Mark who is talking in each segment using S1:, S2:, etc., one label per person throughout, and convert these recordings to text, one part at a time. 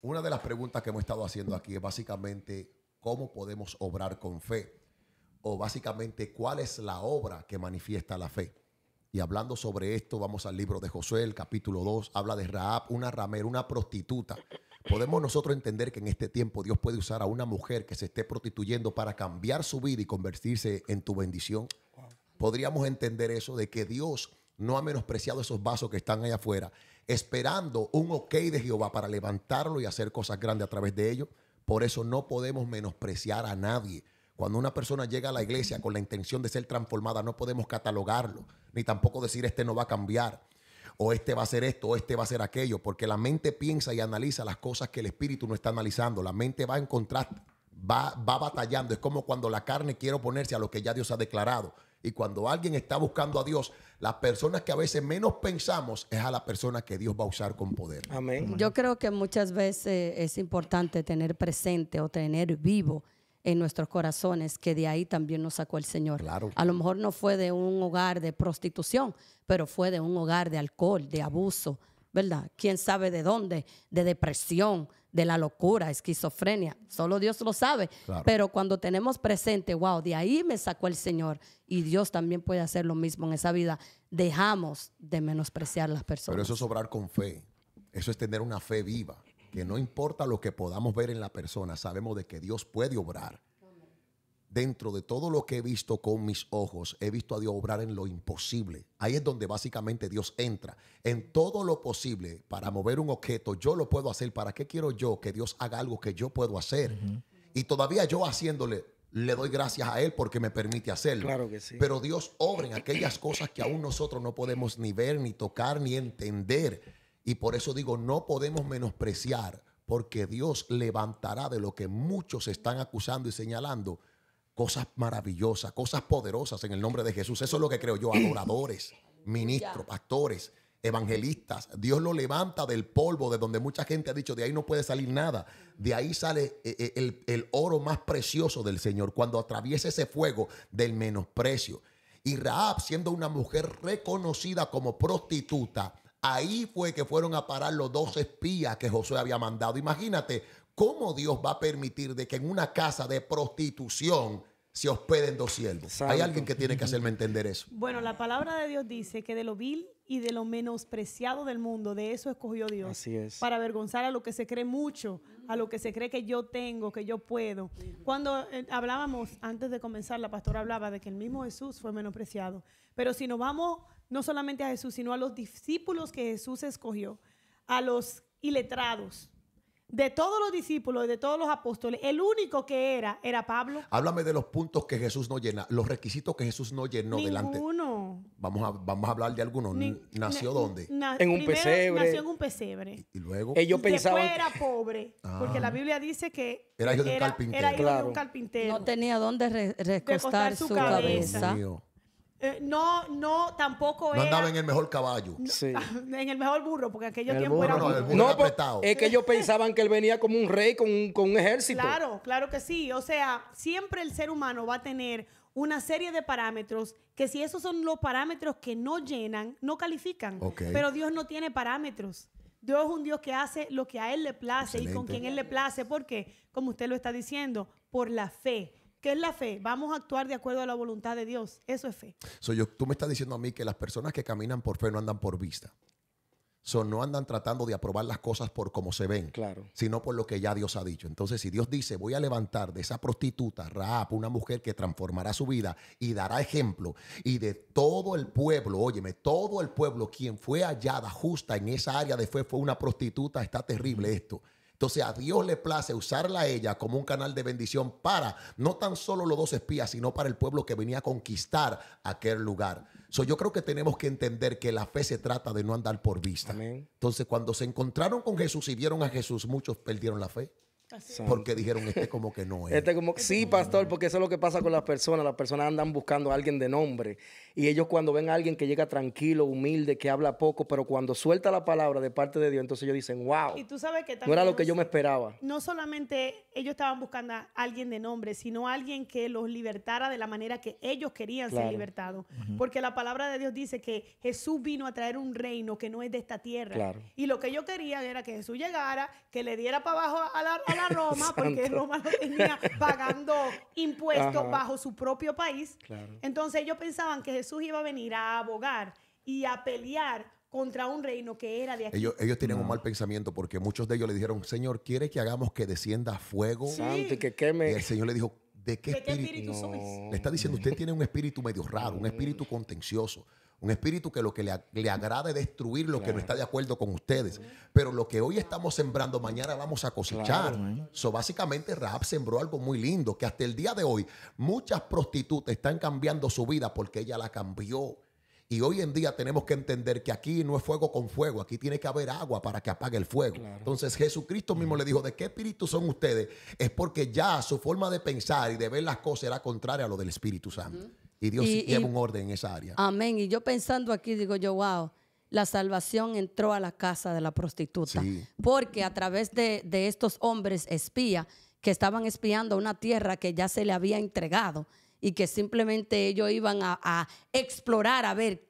S1: Una de las preguntas que hemos estado haciendo aquí es básicamente cómo podemos obrar con fe o básicamente cuál es la obra que manifiesta la fe. Y hablando sobre esto, vamos al libro de Josué, el capítulo 2, habla de Rahab, una ramera, una prostituta. Podemos nosotros entender que en este tiempo Dios puede usar a una mujer que se esté prostituyendo para cambiar su vida y convertirse en tu bendición. Podríamos entender eso de que Dios no ha menospreciado esos vasos que están allá afuera, esperando un ok de Jehová para levantarlo y hacer cosas grandes a través de ellos. Por eso no podemos menospreciar a nadie. Cuando una persona llega a la iglesia con la intención de ser transformada, no podemos catalogarlo, ni tampoco decir este no va a cambiar, o este va a hacer esto, o este va a hacer aquello, porque la mente piensa y analiza las cosas que el espíritu no está analizando. La mente va en contraste, va batallando. Es como cuando la carne quiere oponerse a lo que ya Dios ha declarado. Y cuando alguien está buscando a Dios, las personas que a veces menos pensamos es a la persona que Dios va a usar con poder.
S2: Amén.
S3: Yo creo que muchas veces es importante tener presente o tener vivo en nuestros corazones que de ahí también nos sacó el Señor.
S1: Claro.
S3: A lo mejor no fue de un hogar de prostitución, pero fue de un hogar de alcohol, de abuso, ¿verdad? ¿Quién sabe de dónde? De depresión, de la locura, esquizofrenia. Solo Dios lo sabe.
S1: Claro.
S3: Pero cuando tenemos presente, wow, de ahí me sacó el Señor y Dios también puede hacer lo mismo en esa vida, dejamos de menospreciar a las personas.
S1: Pero eso es obrar con fe. Eso es tener una fe viva. Que no importa lo que podamos ver en la persona, sabemos de que Dios puede obrar. Dentro de todo lo que he visto con mis ojos, he visto a Dios obrar en lo imposible. Ahí es donde básicamente Dios entra. En todo lo posible, para mover un objeto, yo lo puedo hacer. ¿Para qué quiero yo que Dios haga algo que yo puedo hacer? Y todavía yo haciéndole, le doy gracias a Él porque me permite hacerlo.
S2: Claro que sí.
S1: Pero Dios obra en aquellas cosas que aún nosotros no podemos ni ver, ni tocar, ni entender. Y por eso digo, no podemos menospreciar, porque Dios levantará de lo que muchos están acusando y señalando cosas maravillosas, cosas poderosas en el nombre de Jesús. Eso es lo que creo yo, adoradores, ministros, pastores, evangelistas. Dios lo levanta del polvo, de donde mucha gente ha dicho, de ahí no puede salir nada. De ahí sale el oro más precioso del Señor, cuando atraviesa ese fuego del menosprecio. Y Rahab, siendo una mujer reconocida como prostituta, ahí fue que fueron a parar los 2 espías que Josué había mandado. Imagínate cómo Dios va a permitir de que en una casa de prostitución se hospeden 2 siervos.
S2: Santo.
S1: Hay alguien que tiene que hacerme entender eso.
S4: Bueno, la palabra de Dios dice que de lo vil y de lo menospreciado del mundo, de eso escogió Dios.
S2: Así es.
S4: Para avergonzar a lo que se cree mucho, a lo que se cree que yo tengo, que yo puedo. Cuando hablábamos, antes de comenzar, la pastora hablaba de que el mismo Jesús fue menospreciado. Pero si nos vamos no solamente a Jesús, sino a los discípulos que Jesús escogió, a los iletrados, de todos los discípulos y de todos los apóstoles, el único que era Pablo.
S1: Háblame de los puntos que Jesús no llena, los requisitos que Jesús no llenó delante.
S4: Ninguno.
S1: Vamos a hablar de algunos. ¿Nació dónde?
S2: En un
S4: Primero,
S2: pesebre.
S4: Nació en un pesebre.
S1: Y luego
S2: Ellos
S4: Después
S2: pensaban
S4: era pobre, porque la Biblia dice que
S1: Era hijo de un carpintero.
S4: Era hijo de
S2: Claro.
S4: un carpintero.
S3: No tenía dónde recostar su
S4: cabeza.
S3: cabeza.
S1: mío,
S4: No, tampoco
S1: no
S4: era
S1: andaba en el mejor caballo.
S2: Sí.
S4: en el mejor burro, porque aquellos
S2: El
S4: tiempos
S2: burro,
S4: era
S1: no, el
S4: burro.
S1: burro
S2: No,
S1: era
S2: pues,
S1: apretado.
S2: es que ellos pensaban que él venía como un rey con un ejército.
S4: Claro, claro que sí. O sea, siempre el ser humano va a tener una serie de parámetros que si esos son los parámetros que no llenan, no califican.
S1: Ok.
S4: Pero Dios no tiene parámetros. Dios es un Dios que hace lo que a Él le place y con
S1: Excelente.
S4: quien Él le place. ¿Por qué? Como usted lo está diciendo, por la fe. ¿Qué es la fe? Vamos a actuar de acuerdo a la voluntad de Dios. Eso es fe.
S1: Tú me estás diciendo a mí que las personas que caminan por fe no andan por vista. No andan tratando de aprobar las cosas por cómo se ven,
S2: Claro.
S1: sino por lo que ya Dios ha dicho. Entonces, si Dios dice, voy a levantar de esa prostituta, Rahab, una mujer que transformará su vida y dará ejemplo, y de todo el pueblo, óyeme, todo el pueblo, quien fue hallada justa en esa área de fe fue una prostituta, está terrible esto. Entonces a Dios le place usarla a ella como un canal de bendición para no tan solo los 2 espías, sino para el pueblo que venía a conquistar aquel lugar. Yo creo que tenemos que entender que la fe se trata de no andar por vista.
S2: Amén.
S1: Entonces cuando se encontraron con Jesús y vieron a Jesús, muchos perdieron la fe.
S4: Así
S1: Porque dijeron, este como que no es.
S2: Sí, pastor, porque eso es lo que pasa con las personas. Las personas andan buscando a alguien de nombre. Y ellos cuando ven a alguien que llega tranquilo, humilde, que habla poco, pero cuando suelta la palabra de parte de Dios, entonces ellos dicen, wow,
S4: Y tú sabes que
S2: no era
S4: también
S2: lo que yo me esperaba.
S4: no solamente ellos estaban buscando a alguien de nombre, sino a alguien que los libertara de la manera que ellos querían ser
S2: Claro.
S4: libertados. Porque la palabra de Dios dice que Jesús vino a traer un reino que no es de esta tierra.
S2: Claro.
S4: Y lo que ellos querían era que Jesús llegara, que le diera para abajo a la Roma, porque
S2: Santo.
S4: Roma lo tenía pagando impuestos
S2: Ajá.
S4: bajo su propio país.
S2: Claro.
S4: Entonces ellos pensaban que Jesús iba a venir a abogar y a pelear contra un reino que era de aquí.
S1: Ellos tienen un mal pensamiento porque muchos de ellos le dijeron, Señor, ¿quiere que hagamos que descienda fuego?
S2: Santo, y que
S1: Y
S2: queme.
S1: el Señor le dijo, ¿de qué
S4: ¿De qué
S1: espíritu?
S4: espíritu sois?
S1: Le está diciendo, usted tiene un espíritu medio raro, un espíritu contencioso, un espíritu que lo que le agrada es destruir lo que no está de acuerdo con ustedes. Pero lo que hoy estamos sembrando, mañana vamos a cosechar. So, básicamente, Rahab sembró algo muy lindo, que hasta el día de hoy muchas prostitutas están cambiando su vida porque ella la cambió. Y hoy en día tenemos que entender que aquí no es fuego con fuego, aquí tiene que haber agua para que apague el fuego. Entonces Jesucristo mismo le dijo, ¿de qué espíritu son ustedes? Es porque ya su forma de pensar y de ver las cosas era contraria a lo del Espíritu Santo. Y Dios sí lleva un orden en esa área.
S3: Amén. Y yo pensando aquí, digo yo, wow, la salvación entró a la casa de la prostituta.
S1: Sí.
S3: Porque a través de estos hombres espías que estaban espiando una tierra que ya se le había entregado y que simplemente ellos iban a explorar, a ver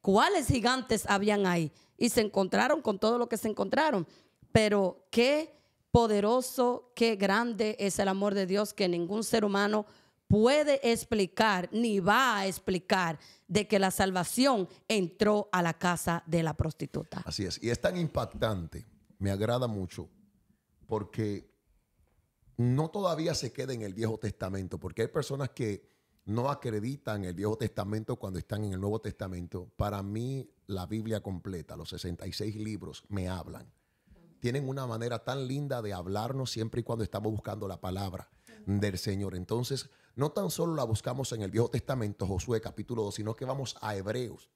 S3: cuáles gigantes habían ahí. Y se encontraron con todo lo que se encontraron. Pero qué poderoso, qué grande es el amor de Dios que ningún ser humano puede explicar ni va a explicar de que la salvación entró a la casa de la prostituta.
S1: Así es. Y es tan impactante, me agrada mucho, porque no todavía se queda en el Viejo Testamento, porque hay personas que no acreditan el Viejo Testamento cuando están en el Nuevo Testamento. Para mí, la Biblia completa, los 66 libros, me hablan. Tienen una manera tan linda de hablarnos siempre y cuando estamos buscando la palabra del Señor. Entonces, no tan solo la buscamos en el Viejo Testamento, Josué capítulo 2, sino que vamos a Hebreos.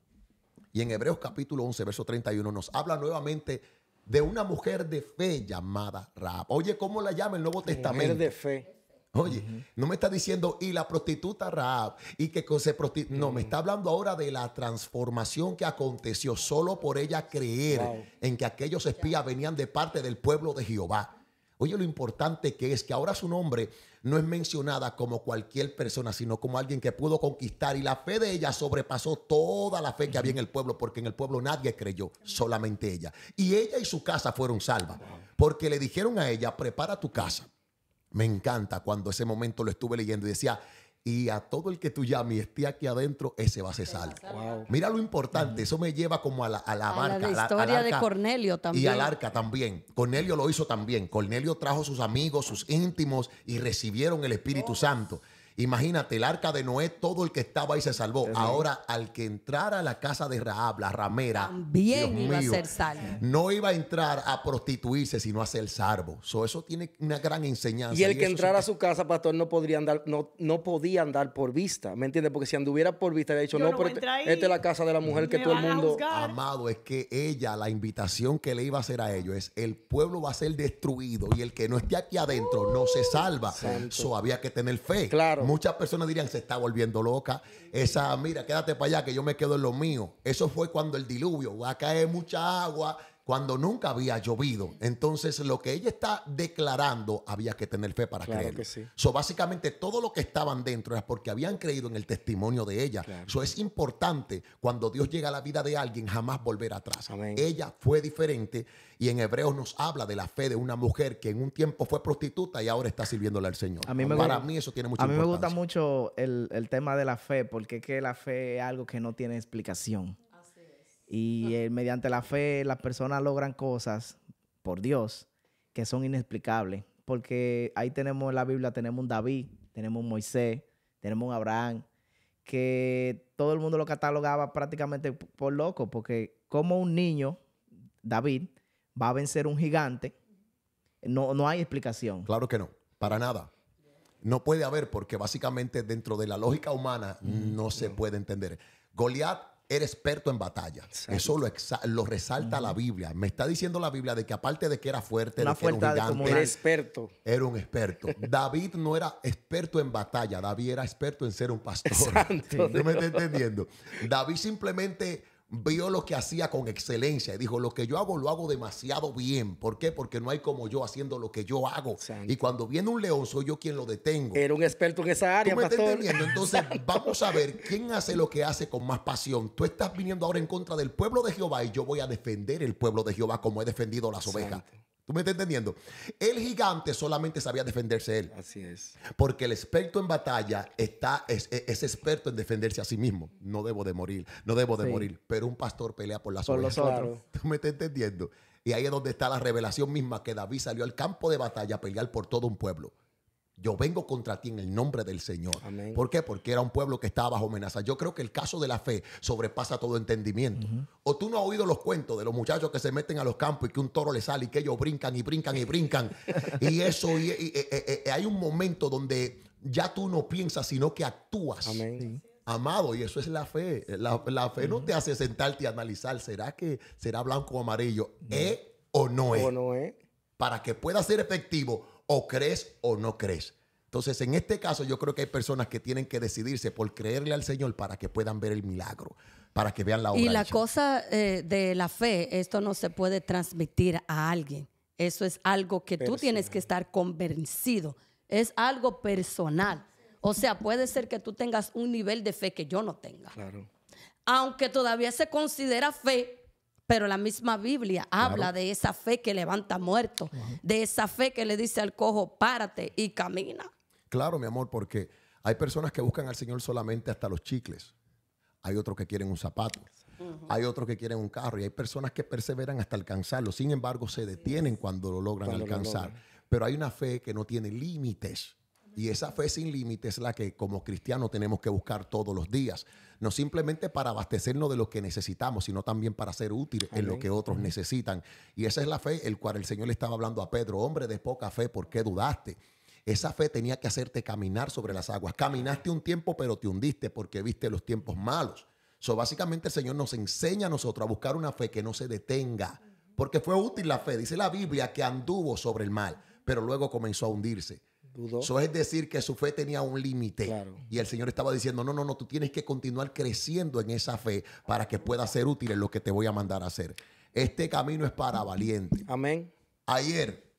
S1: Y en Hebreos capítulo 11, verso 31, nos habla nuevamente de una mujer de fe llamada Rahab. Oye, ¿cómo la llama el Nuevo Testamento?
S2: Mujer de fe.
S1: Oye, no me está diciendo y la prostituta Rahab y que se prostituyó. No, me está hablando ahora de la transformación que aconteció solo por ella creer en que aquellos espías venían de parte del pueblo de Jehová. Oye, lo importante que es que ahora su nombre no es mencionada como cualquier persona, sino como alguien que pudo conquistar. Y la fe de ella sobrepasó toda la fe que había en el pueblo, porque en el pueblo nadie creyó, solamente ella. Y ella y su casa fueron salvas, porque le dijeron a ella, prepara tu casa. Me encanta cuando ese momento lo estuve leyendo y decía, y a todo el que tú llames y esté aquí adentro, ese va a ser salvo.
S2: Wow.
S1: Mira lo importante, eso me lleva como a la barca.
S3: la historia de Cornelio también.
S1: Y al arca también. Cornelio lo hizo también. Cornelio trajo a sus amigos, sus íntimos y recibieron el Espíritu Santo. Imagínate, el arca de Noé, todo el que estaba ahí se salvó. Ahora, al que entrara a la casa de Rahab, la ramera,
S3: También
S1: Dios
S3: iba
S1: mío,
S3: a ser salvo.
S1: no iba a entrar a prostituirse, sino a ser salvo. Eso tiene una gran enseñanza.
S2: Y el que
S1: eso
S2: entrara a
S1: sí
S2: su casa, pastor, no podría andar, no podía andar por vista. ¿Me entiendes? Porque si anduviera por vista, había dicho,
S4: Yo
S2: no,
S4: no
S2: pero
S4: voy a entrar ahí.
S2: esta es la casa de la mujer que
S4: Me
S2: todo el
S4: van a
S2: mundo.
S4: juzgar.
S1: Amado, es que ella, la invitación que le iba a hacer a ellos es, el pueblo va a ser destruido y el que no esté aquí adentro no se salva. Eso había que tener fe.
S2: Claro.
S1: Muchas personas dirían, se está volviendo loca. Esa, mira, quédate para allá que yo me quedo en lo mío. Eso fue cuando el diluvio, va a caer mucha agua, cuando nunca había llovido. Entonces, lo que ella está declarando, había que tener fe para
S2: Claro
S1: creerlo.
S2: que sí.
S1: So, básicamente, todo lo que estaban dentro era porque habían creído en el testimonio de ella. Eso es importante. Cuando Dios llega a la vida de alguien, jamás volver atrás.
S2: Amén.
S1: Ella fue diferente y en Hebreos nos habla de la fe de una mujer que en un tiempo fue prostituta y ahora está sirviéndole al Señor.
S5: A mí me
S1: Para
S5: gusta-
S1: mí eso tiene mucha
S5: A mí me
S1: importancia.
S5: gusta mucho el tema de la fe, porque es que la fe es algo que no tiene explicación. Y mediante la fe las personas logran cosas por Dios que son inexplicables. Porque ahí tenemos en la Biblia, tenemos un David, tenemos un Moisés, tenemos un Abraham, que todo el mundo lo catalogaba prácticamente por loco, porque como un niño, David, va a vencer un gigante, no hay explicación.
S1: Claro que no, para nada. No puede haber porque básicamente dentro de la lógica humana no se puede entender. Goliat era experto en batalla.
S2: Exacto.
S1: Eso lo resalta la Biblia. Me está diciendo la Biblia de que aparte de que era fuerte,
S5: Una
S1: de que era un
S5: fuerza
S1: gigante,
S2: Era experto.
S1: era un experto. David no era experto en batalla. David era experto en ser un pastor.
S2: Santo
S1: ¿No me está entendiendo? David simplemente vio lo que hacía con excelencia y dijo, lo que yo hago lo hago demasiado bien. ¿Por qué? Porque no hay como yo haciendo lo que yo hago.
S2: Santo.
S1: Y cuando viene un león, soy yo quien lo detengo.
S2: Era un experto en esa
S1: ¿Tú
S2: área,
S1: me estás
S2: pastor.
S1: entendiendo? Entonces, vamos a ver quién hace lo que hace con más pasión. Tú estás viniendo ahora en contra del pueblo de Jehová y yo voy a defender el pueblo de Jehová como he defendido las ovejas.
S2: Santo.
S1: ¿Tú me estás entendiendo? El gigante solamente sabía defenderse él.
S2: Así es.
S1: Porque el experto en batalla es experto en defenderse a sí mismo. No debo de morir, no debo de
S5: Sí.
S1: morir. Pero un pastor pelea por las
S5: Por
S1: ovejas.
S5: los otros.
S2: Claro.
S1: ¿Tú me estás entendiendo? Y ahí es donde está la revelación misma que David salió al campo de batalla a pelear por todo un pueblo. Yo vengo contra ti en el nombre del Señor.
S2: Amén.
S1: ¿Por qué? Porque era un pueblo que estaba bajo amenaza. Yo creo que el caso de la fe sobrepasa todo entendimiento. O tú no has oído los cuentos de los muchachos que se meten a los campos y que un toro les sale y que ellos brincan y brincan y brincan. Y eso, hay un momento donde ya tú no piensas, sino que actúas.
S2: Amén.
S1: Amado, y eso es la fe. La fe no te hace sentarte y analizar, ¿será que será blanco o amarillo? ¿Es o no es?
S2: ¿O no es?
S1: Para que pueda ser efectivo, o crees o no crees. Entonces, en este caso, yo creo que hay personas que tienen que decidirse por creerle al Señor para que puedan ver el milagro, para que vean la obra
S3: Y la
S1: hecha.
S3: cosa de la fe, esto no se puede transmitir a alguien. Eso es algo que tú
S2: Personal.
S3: tienes que estar convencido. Es algo personal. O sea, puede ser que tú tengas un nivel de fe que yo no tenga.
S2: Claro.
S3: Aunque todavía se considera fe, pero la misma Biblia habla de esa fe que levanta muertos, de esa fe que le dice al cojo, párate y camina.
S1: Claro, mi amor, porque hay personas que buscan al Señor solamente hasta los chicles. Hay otros que quieren un zapato. Hay otros que quieren un carro. Y hay personas que perseveran hasta alcanzarlo. Sin embargo, se detienen cuando lo logran
S2: Cuando lo
S1: alcanzar.
S2: logran.
S1: Pero hay una fe que no tiene límites. Y esa fe sin límites es la que como cristianos tenemos que buscar todos los días. No simplemente para abastecernos de lo que necesitamos, sino también para ser útiles en lo
S2: Amén.
S1: que otros necesitan. Y esa es la fe el cual el Señor le estaba hablando a Pedro. Hombre de poca fe, ¿por qué dudaste? Esa fe tenía que hacerte caminar sobre las aguas. Caminaste un tiempo, pero te hundiste porque viste los tiempos malos. Básicamente el Señor nos enseña a nosotros a buscar una fe que no se detenga. Porque fue útil la fe. Dice la Biblia que anduvo sobre el mar, pero luego comenzó a hundirse.
S2: Dudó.
S1: Eso es decir que su fe tenía un límite.
S2: Claro.
S1: Y el Señor estaba diciendo, no, tú tienes que continuar creciendo en esa fe para que pueda ser útil en lo que te voy a mandar a hacer. Este camino es para valientes.
S2: Amén.
S1: Ayer,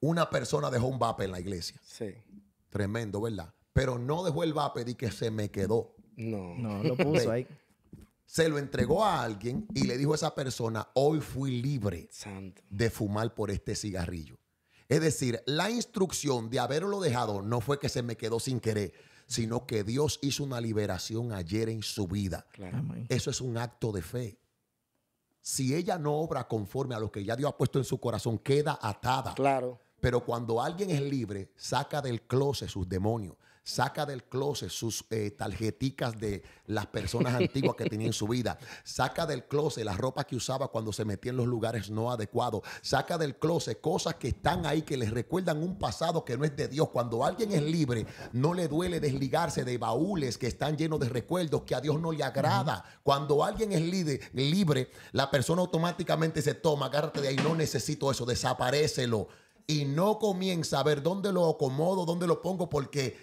S1: una persona dejó un vape en la iglesia.
S2: Sí.
S1: Tremendo, ¿verdad? Pero no dejó el vape y que se me quedó.
S2: No.
S5: No, lo puso ahí.
S1: Se lo entregó a alguien y le dijo a esa persona, hoy fui libre
S2: Santo.
S1: de fumar por este cigarrillo. Es decir, la instrucción de haberlo dejado no fue que se me quedó sin querer, sino que Dios hizo una liberación ayer en su vida.
S2: Claro.
S5: Amén.
S1: Eso es un acto de fe. Si ella no obra conforme a lo que ya Dios ha puesto en su corazón, queda atada.
S2: Claro.
S1: Pero cuando alguien es libre, saca del closet sus demonios, saca del closet sus tarjeticas de las personas antiguas que tenía en su vida, saca del closet la ropa que usaba cuando se metía en los lugares no adecuados, saca del closet cosas que están ahí que les recuerdan un pasado que no es de Dios. Cuando alguien es libre, no le duele desligarse de baúles que están llenos de recuerdos que a Dios no le agrada. Cuando alguien es libre, la persona automáticamente se toma, agárrate de ahí, no necesito eso, desaparécelo. Y no comienza a ver dónde lo acomodo, dónde lo pongo, porque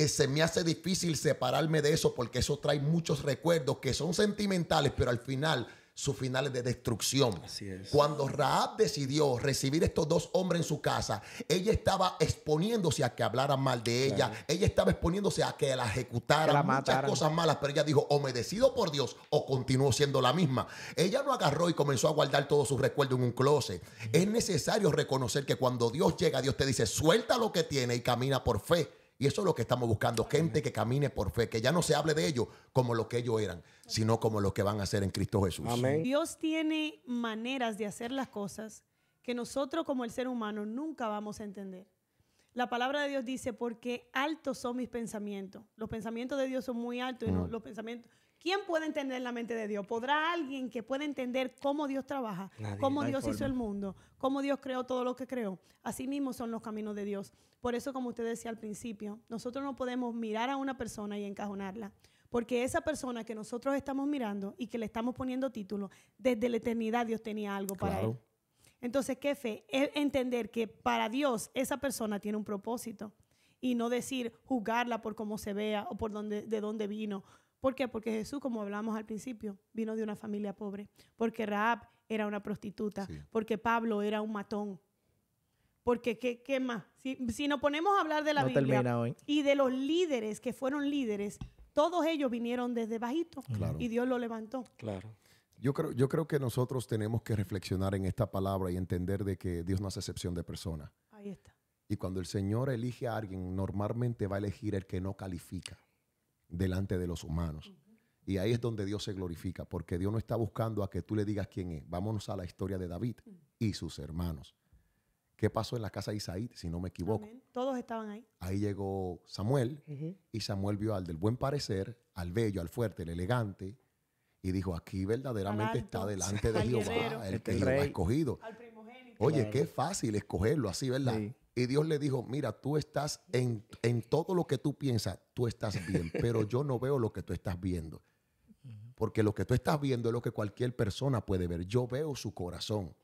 S1: se me hace difícil separarme de eso, porque eso trae muchos recuerdos que son sentimentales, pero al final su final es de destrucción.
S2: Así es.
S1: Cuando Rahab decidió recibir estos dos hombres en su casa, ella estaba exponiéndose a que hablaran mal de ella.
S2: Claro.
S1: Ella estaba exponiéndose a que la ejecutaran,
S5: Que la
S1: muchas
S5: mataran.
S1: cosas malas, pero ella dijo, o me decido por Dios o continúo siendo la misma. Ella no agarró y comenzó a guardar todos sus recuerdos en un closet. Es necesario reconocer que cuando Dios llega, Dios te dice, suelta lo que tiene y camina por fe. Y eso es lo que estamos buscando, gente que camine por fe, que ya no se hable de ellos como lo que ellos eran, sino como lo que van a hacer en Cristo Jesús.
S2: Amén.
S4: Dios tiene maneras de hacer las cosas que nosotros como el ser humano nunca vamos a entender. La palabra de Dios dice, porque altos son mis pensamientos. Los pensamientos de Dios son muy altos y no, los pensamientos... ¿Quién puede entender la mente de Dios? ¿Podrá alguien que pueda entender cómo Dios trabaja?
S2: Nadie.
S4: Cómo
S5: No hay
S4: Dios hizo
S5: forma.
S4: el mundo, cómo Dios creó todo lo que creó. Así mismo son los caminos de Dios. Por eso, como usted decía al principio, nosotros no podemos mirar a una persona y encajonarla, Porque esa persona que nosotros estamos mirando y que le estamos poniendo título, desde la eternidad Dios tenía algo para
S1: Claro.
S4: él. Entonces, ¿qué fe? Es entender que para Dios esa persona tiene un propósito y no decir juzgarla por cómo se vea o por de dónde vino. ¿Por qué? Porque Jesús, como hablamos al principio, vino de una familia pobre. Porque Rahab era una prostituta.
S1: Sí.
S4: Porque Pablo era un matón. Porque, ¿qué más? Si nos ponemos a hablar de la
S5: No
S4: Biblia
S5: termina hoy.
S4: y de los líderes que fueron líderes, todos ellos vinieron desde bajito
S1: Claro.
S4: y Dios lo levantó.
S2: Claro.
S1: Yo creo que nosotros tenemos que reflexionar en esta palabra y entender de que Dios no hace excepción de personas.
S4: Ahí está.
S1: Y cuando el Señor elige a alguien, normalmente va a elegir el que no califica delante de los humanos. Y ahí es donde Dios se glorifica, porque Dios no está buscando a que tú le digas quién es. Vámonos a la historia de David y sus hermanos. ¿Qué pasó en la casa de Isaí, si no me equivoco?
S4: Amén. Todos estaban ahí.
S1: Ahí llegó Samuel y Samuel vio al del buen parecer, al bello, al fuerte, al elegante, y dijo, aquí verdaderamente
S4: Al alto,
S1: está delante de
S4: al
S1: Jehová,
S4: guerrero,
S1: el que
S5: el
S1: Jehová ha
S5: rey.
S1: escogido.
S4: Al primogénito.
S1: Oye,
S2: Claro.
S1: qué fácil escogerlo así, ¿verdad?
S5: Sí.
S1: Y Dios le dijo, mira, tú estás en todo lo que tú piensas, tú estás bien, pero yo no veo lo que tú estás viendo. Porque lo que tú estás viendo es lo que cualquier persona puede ver. Yo veo su corazón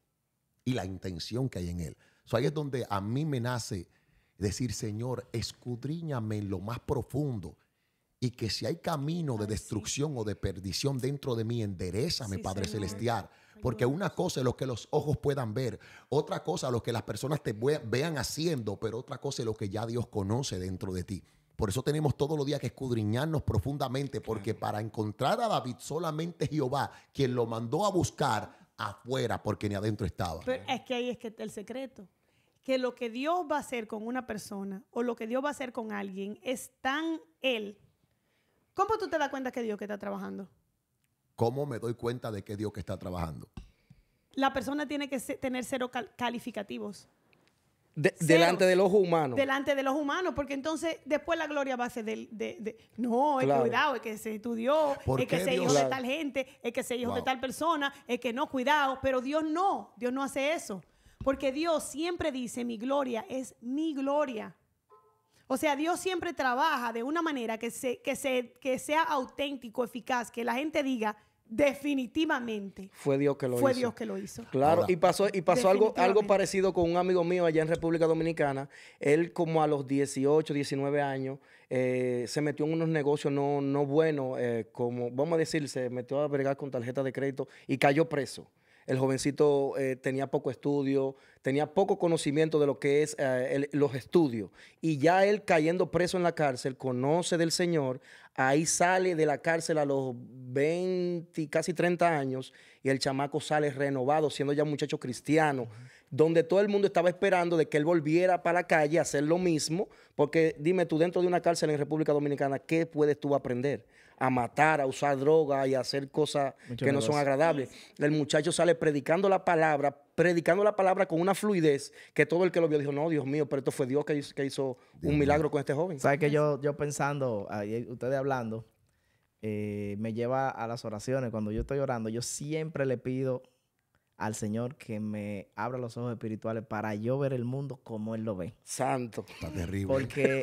S1: y la intención que hay en él. So, ahí es donde a mí me nace decir, Señor, escudriñame en lo más profundo y que si hay camino de destrucción o de perdición dentro de mí, enderezame,
S4: Sí,
S1: Padre
S4: Señor.
S1: Celestial. Porque una cosa es lo que los ojos puedan ver, otra cosa es lo que las personas te vean haciendo, pero otra cosa es lo que ya Dios conoce dentro de ti. Por eso tenemos todos los días que escudriñarnos profundamente, porque para encontrar a David solamente Jehová, quien lo mandó a buscar afuera, porque ni adentro estaba.
S4: Pero es que ahí es que está el secreto. Que lo que Dios va a hacer con una persona o lo que Dios va a hacer con alguien es tan Él. ¿Cómo tú te das cuenta que Dios que está trabajando?
S1: ¿Cómo me doy cuenta de que Dios que está trabajando?
S4: La persona tiene que tener cero calificativos
S2: Delante del ojo humano.
S4: delante de los humanos, porque entonces después la gloria va a ser no, es
S2: Claro.
S4: cuidado, es que se estudió,
S1: ¿Por
S4: es que
S1: qué
S4: se
S1: Dios?
S4: hijo de
S2: Claro.
S4: tal gente, es que se hijo de
S1: Wow.
S4: tal persona, es que no, cuidado, pero Dios no hace eso, porque Dios siempre dice, mi gloria es mi gloria. O sea, Dios siempre trabaja de una manera que sea auténtico, eficaz, que la gente diga, definitivamente
S2: Fue Dios que lo
S4: fue
S2: hizo.
S4: Dios que lo hizo.
S2: Claro,
S1: Ahora,
S2: y pasó algo
S4: Definitivamente.
S2: parecido con un amigo mío allá en República Dominicana. Él como a los 18, 19 años se metió en unos negocios no buenos, como vamos a decir, se metió a bregar con tarjeta de crédito y cayó preso. El jovencito tenía poco estudio, tenía poco conocimiento de lo que es los estudios. Y ya él cayendo preso en la cárcel, conoce del Señor, ahí sale de la cárcel a los 20, casi 30 años, y el chamaco sale renovado, siendo ya un muchacho cristiano, donde todo el mundo estaba esperando de que él volviera para la calle a hacer lo mismo, porque dime tú, dentro de una cárcel en República Dominicana, ¿qué puedes tú aprender? A matar, a usar droga y a hacer cosas
S5: Mucho
S2: que no son
S5: negocio.
S2: agradables. El muchacho sale predicando la palabra con una fluidez que todo el que lo vio dijo, no, Dios mío, pero esto fue Dios que hizo un milagro con este joven.
S5: ¿Sabes que yo pensando, ahí ustedes hablando, me lleva a las oraciones? Cuando yo estoy orando, yo siempre le pido al Señor que me abra los ojos espirituales para yo ver el mundo como Él lo ve.
S2: Santo.
S1: Está terrible.
S5: Porque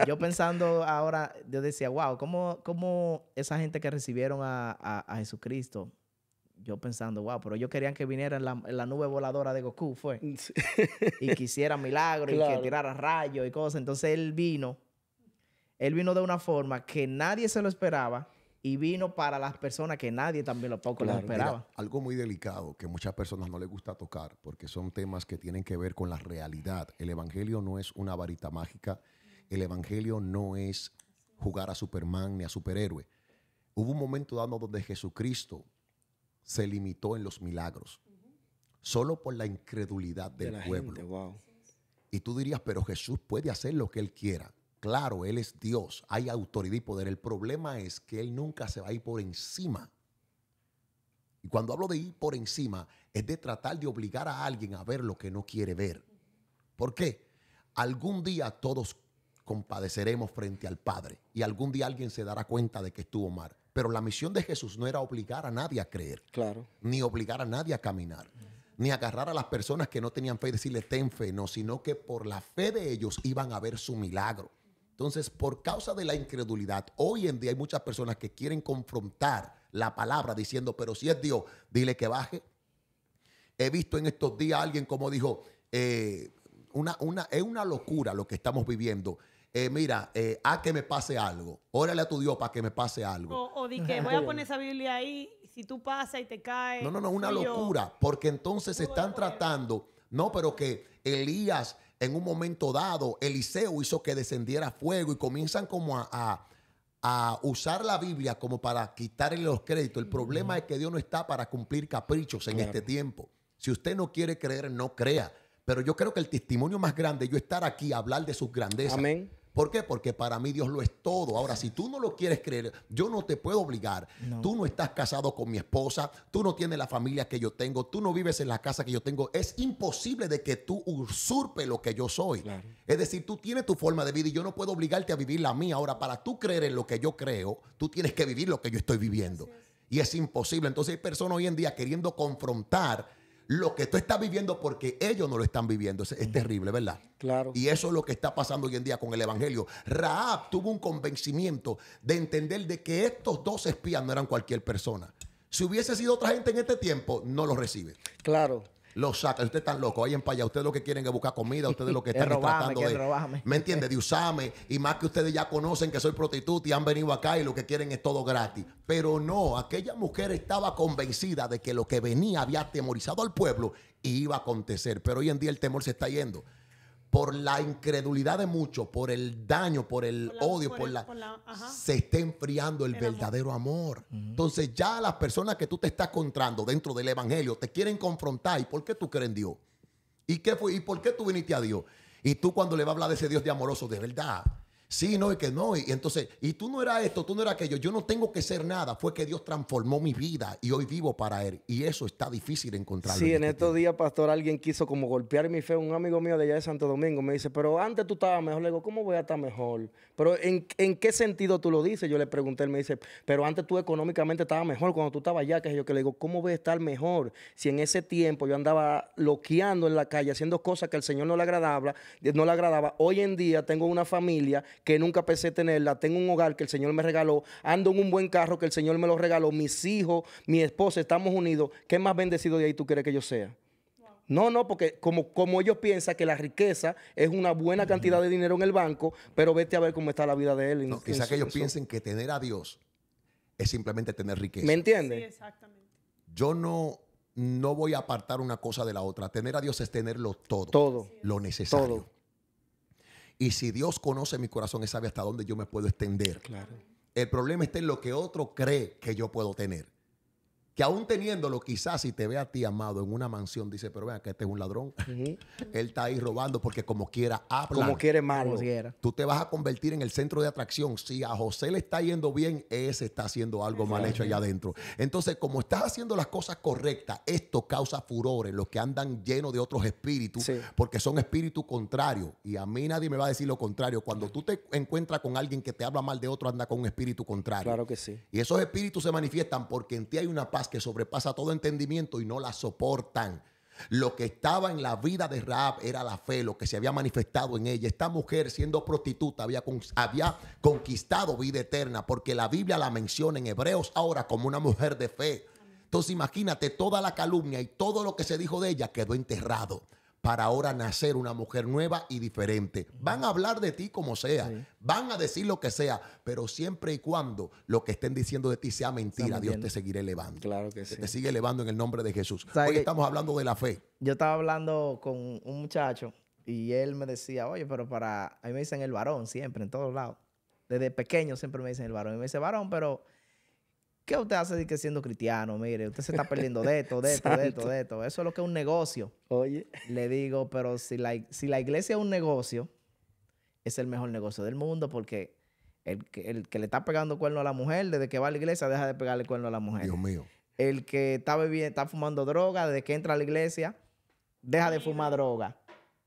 S5: yo pensando ahora, yo decía, wow, ¿cómo esa gente que recibieron a Jesucristo? Yo pensando, wow, pero ellos querían que viniera en la nube voladora de Goku, fue. Y que hiciera milagros y
S2: Claro.
S5: que tirara rayos y cosas. Entonces Él vino de una forma que nadie se lo esperaba y vino para las personas que nadie también lo poco
S2: Claro.
S5: lo esperaba.
S1: Mira, algo muy delicado que muchas personas no les gusta tocar porque son temas que tienen que ver con la realidad. El evangelio no es una varita mágica. El evangelio no es jugar a Superman ni a superhéroe. Hubo un momento dado donde Jesucristo se limitó en los milagros solo por la incredulidad
S2: De
S1: del
S2: la
S1: pueblo.
S2: gente, wow.
S1: Y tú dirías, pero Jesús puede hacer lo que Él quiera. Claro, Él es Dios, hay autoridad y poder. El problema es que Él nunca se va a ir por encima. Y cuando hablo de ir por encima, es de tratar de obligar a alguien a ver lo que no quiere ver. ¿Por qué? Algún día todos compadeceremos frente al Padre y algún día alguien se dará cuenta de que estuvo mal. Pero la misión de Jesús no era obligar a nadie a creer,
S2: Claro.
S1: ni obligar a nadie a caminar, ni agarrar a las personas que no tenían fe y decirle ten fe, no, sino que por la fe de ellos iban a ver su milagro. Entonces, por causa de la incredulidad, hoy en día hay muchas personas que quieren confrontar la palabra diciendo, pero si es Dios, dile que baje. He visto en estos días a alguien como dijo, es una locura lo que estamos viviendo. Mira, a que me pase algo. Órale a tu Dios para que me pase algo.
S4: O di que voy a poner esa Biblia ahí, si tú pasas y te caes.
S1: No, una
S4: soy yo.
S1: locura. Porque entonces están tratando, no, pero que Elías en un momento dado, Eliseo hizo que descendiera fuego y comienzan como a usar la Biblia como para quitarle los créditos. El problema es que Dios no está para cumplir caprichos en este tiempo. Si usted no quiere creer, no crea. Pero yo creo que el testimonio más grande es yo estar aquí a hablar de sus grandezas.
S2: Amén.
S1: ¿Por qué? Porque para mí Dios lo es todo. Ahora, si tú no lo quieres creer, yo no te puedo obligar.
S5: No.
S1: Tú no estás casado con mi esposa, tú no tienes la familia que yo tengo, tú no vives en la casa que yo tengo. Es imposible de que tú usurpes lo que yo soy.
S2: Claro.
S1: Es decir, tú tienes tu forma de vida y yo no puedo obligarte a vivir la mía. Ahora, para tú creer en lo que yo creo, tú tienes que vivir lo que yo estoy viviendo. Y es imposible. Entonces hay personas hoy en día queriendo confrontar lo que tú estás viviendo porque ellos no lo están viviendo. Es terrible, ¿verdad?
S2: Claro.
S1: Y eso es lo que está pasando hoy en día con el evangelio. Rahab tuvo un convencimiento de entender de que estos dos espías no eran cualquier persona. Si hubiese sido otra gente en este tiempo, no los recibe.
S2: Claro.
S1: Los saca. Ustedes están locos, vayan para allá. Ustedes lo que quieren es buscar comida. Ustedes lo que
S5: Es
S1: están es
S5: robarme,
S1: tratando
S5: que es
S1: de...
S5: robarme.
S1: ¿Me entiendes? De usarme. Y más que ustedes ya conocen que soy prostituta y han venido acá y lo que quieren es todo gratis. Pero no, aquella mujer estaba convencida de que lo que venía había atemorizado al pueblo y iba a acontecer. Pero hoy en día el temor se está yendo. Por la incredulidad de muchos, por el daño, por el odio,
S4: ajá.
S1: se está enfriando el
S4: El amor.
S1: verdadero amor. Entonces ya las personas que tú te estás encontrando dentro del evangelio te quieren confrontar. ¿Y por qué tú crees en Dios? ¿Y qué fue? ¿Y por qué tú viniste a Dios? Y tú cuando le vas a hablar de ese Dios de amoroso, de verdad. Sí, no, y que no. Y entonces, y tú no eras esto, tú no eras aquello. Yo no tengo que ser nada. Fue que Dios transformó mi vida y hoy vivo para Él. Y eso está difícil encontrarlo.
S2: Sí, en
S1: este
S2: estos
S1: tiempo.
S2: días, pastor, alguien quiso como golpear mi fe. Un amigo mío de allá de Santo Domingo me dice, pero antes tú estabas mejor. Le digo, ¿cómo voy a estar mejor? Pero ¿en qué sentido tú lo dices? Yo le pregunté, él me dice, pero antes tú económicamente estabas mejor cuando tú estabas allá. Que yo le digo, ¿cómo voy a estar mejor? Si en ese tiempo yo andaba loqueando en la calle, haciendo cosas que al Señor no le agradaba. Hoy en día tengo una familia que nunca pensé tenerla. Tengo un hogar que el Señor me regaló. Ando en un buen carro que el Señor me lo regaló. Mis hijos, mi esposa, estamos unidos. ¿Qué más bendecido de ahí tú quieres que yo sea? No, porque como ellos piensan que la riqueza es una buena cantidad de dinero en el banco, pero vete a ver cómo está la vida de él.
S1: No, quizá que ellos piensen que tener a Dios es simplemente tener riqueza.
S2: ¿Me
S4: Sí,
S2: entiendes?
S4: exactamente.
S1: Yo no voy a apartar una cosa de la otra. Tener a Dios es tenerlo todo.
S2: Todo.
S1: Lo necesario.
S2: Todo.
S1: Y si Dios conoce mi corazón, Él sabe hasta dónde yo me puedo extender.
S2: Claro.
S1: El problema está en lo que otro cree que yo puedo tener. Que aún teniéndolo, quizás si te ve a ti, amado, en una mansión, dice, pero vean que este es un ladrón.
S2: Ujú.
S1: Él está ahí robando porque como quiera habla.
S2: Como quiere malo.
S5: Como quiera.
S1: Tú te vas a convertir en el centro de atracción. Si a José le está yendo bien, ese está haciendo algo mal hecho allá adentro. Entonces, como estás haciendo las cosas correctas, esto causa furor en los que andan llenos de otros espíritus,
S2: Sí.
S1: porque son espíritus contrarios. Y a mí nadie me va a decir lo contrario. Cuando tú te encuentras con alguien que te habla mal de otro, anda con un espíritu contrario.
S2: Claro que sí.
S1: Y esos espíritus se manifiestan porque en ti hay una paz que sobrepasa todo entendimiento y no la soportan. Lo que estaba en la vida de Rahab era la fe, lo que se había manifestado en ella. Esta mujer, siendo prostituta, había conquistado vida eterna, porque la Biblia la menciona en Hebreos ahora como una mujer de fe. Entonces imagínate, toda la calumnia y todo lo que se dijo de ella quedó enterrado para ahora nacer una mujer nueva y diferente. Van a hablar de ti como sea, van a decir lo que sea, pero siempre y cuando lo que estén diciendo de ti sea mentira, Dios te seguirá elevando.
S2: Claro que sí.
S1: Te sigue elevando en el nombre de Jesús.
S5: ¿Sabe
S1: Hoy
S5: que-
S1: estamos hablando de la fe.
S5: Yo estaba hablando con un muchacho y él me decía, oye, pero a mí me dicen el varón siempre, en todos lados. Desde pequeño siempre me dicen el varón. Y me dice, varón, pero ¿qué usted hace de que siendo cristiano? Mire, usted se está perdiendo de esto, de esto, de esto, de esto. Eso es lo que es un negocio.
S2: Oye.
S5: Le digo, pero si la iglesia es un negocio, es el mejor negocio del mundo porque el que le está pegando cuerno a la mujer, desde que va a la iglesia, deja de pegarle cuerno a la mujer.
S1: Dios mío.
S5: El que está bebiendo, está fumando droga, desde que entra a la iglesia, deja de fumar droga.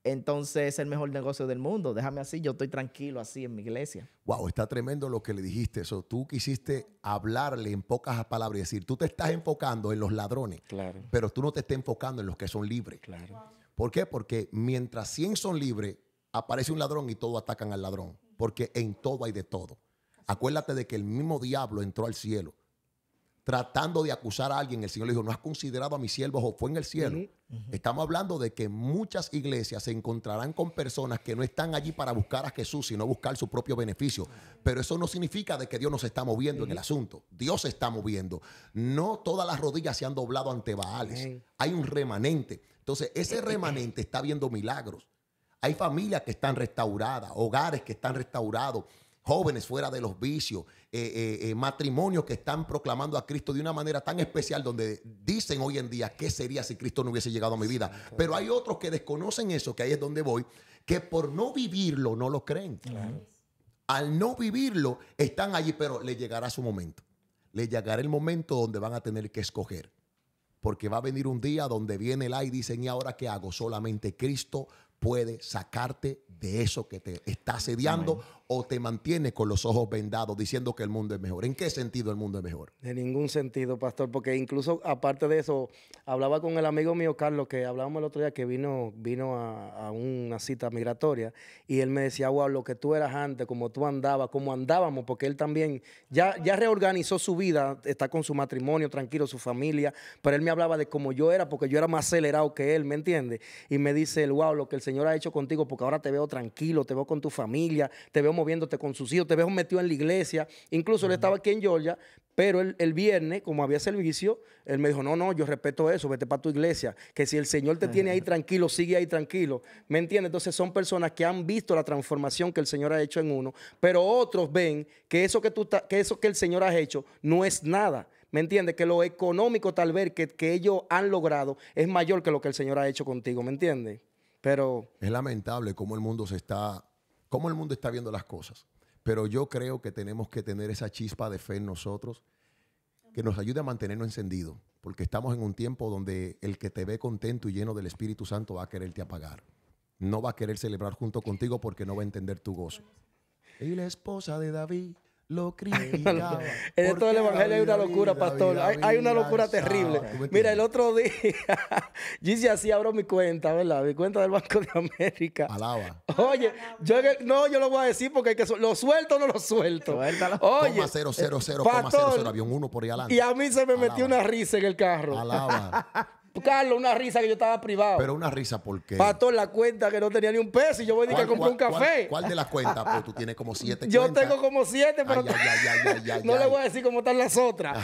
S5: Entonces es el mejor negocio del mundo. Déjame así, yo estoy tranquilo así en mi iglesia.
S1: Wow, está tremendo lo que le dijiste. Eso, tú quisiste hablarle en pocas palabras y decir, tú te estás enfocando en los ladrones,
S2: Claro.
S1: pero tú no te estás enfocando en los que son libres.
S2: Claro.
S1: ¿Por qué? Porque mientras 100 son libres, aparece un ladrón y todos atacan al ladrón. porque en todo hay de todo. Acuérdate de que el mismo diablo entró al cielo tratando de acusar a alguien. El Señor le dijo, ¿no has considerado a mis siervos o fue en el cielo? Estamos hablando de que muchas iglesias se encontrarán con personas que no están allí para buscar a Jesús, sino buscar su propio beneficio. Pero eso no significa de que Dios no se está moviendo en el asunto. Dios se está moviendo. No todas las rodillas se han doblado ante Baales. Hay un remanente. Entonces, ese remanente está viendo milagros. Hay familias que están restauradas, hogares que están restaurados, jóvenes fuera de los vicios, matrimonios que están proclamando a Cristo de una manera tan especial, donde dicen hoy en día, ¿qué sería si Cristo no hubiese llegado a mi vida? Pero hay otros que desconocen eso, que ahí es donde voy, que por no vivirlo no lo creen. Claro. Al no vivirlo, están allí, pero le llegará su momento. Le llegará el momento donde van a tener que escoger. Porque va a venir un día donde viene el ay y dicen, ¿y ahora qué hago? Solamente Cristo puede sacarte de eso que te está asediando. Amén. O te mantiene con los ojos vendados diciendo que el mundo es mejor. ¿En qué sentido el mundo es mejor?
S2: De ningún sentido, pastor, porque incluso aparte de eso, hablaba con el amigo mío Carlos, que hablábamos el otro día, que vino a una cita migratoria, y él me decía, wow, lo que tú eras antes, como tú andabas, como andábamos, porque él también ya reorganizó su vida, está con su matrimonio, tranquilo, su familia, pero él me hablaba de cómo yo era, porque yo era más acelerado que él, ¿me entiendes? Y me dice, wow, lo que el Señor ha hecho contigo, porque ahora te veo tranquilo, te veo con tu familia, te veo moviéndote con sus hijos, te veo metido en la iglesia. Incluso él estaba aquí en Georgia, pero el viernes, como había servicio, él me dijo, no, yo respeto eso, vete para tu iglesia, que si el Señor te tiene ahí tranquilo, sigue ahí tranquilo. ¿Me entiendes? Entonces son personas que han visto la transformación que el Señor ha hecho en uno, pero otros ven que eso que el Señor ha hecho no es nada. ¿Me entiendes? Que lo económico tal vez que ellos han logrado es mayor que lo que el Señor ha hecho contigo. ¿Me entiendes? Pero
S1: es lamentable cómo el mundo está viendo las cosas. Pero yo creo que tenemos que tener esa chispa de fe en nosotros que nos ayude a mantenernos encendidos, porque estamos en un tiempo donde el que te ve contento y lleno del Espíritu Santo va a quererte apagar. No va a querer celebrar junto contigo porque no va a entender tu gozo. Y la esposa de David lo criticaba.
S2: En esto del evangelio hay una locura, pastor. Hay una locura terrible. Mira, el otro día yo hice así, abro mi cuenta, ¿verdad? Mi cuenta del Banco de América.
S1: Alaba.
S2: Oye, yo lo voy a decir porque hay que lo suelto o no lo suelto.
S1: Suéltalo. Oye, 0,00,00 avión 1 por ahí adelante.
S2: Y a mí se me metió una risa en el carro.
S1: Alaba.
S2: Carlos, una risa que yo estaba privado.
S1: Pero una risa, ¿por qué?
S2: Pastor, la cuenta que no tenía ni un peso y yo voy a comprar un café.
S1: ¿Cuál de las cuentas? Pues tú tienes como 7
S2: yo
S1: cuentas.
S2: Yo tengo como 7, pero no le voy a decir cómo están las otras.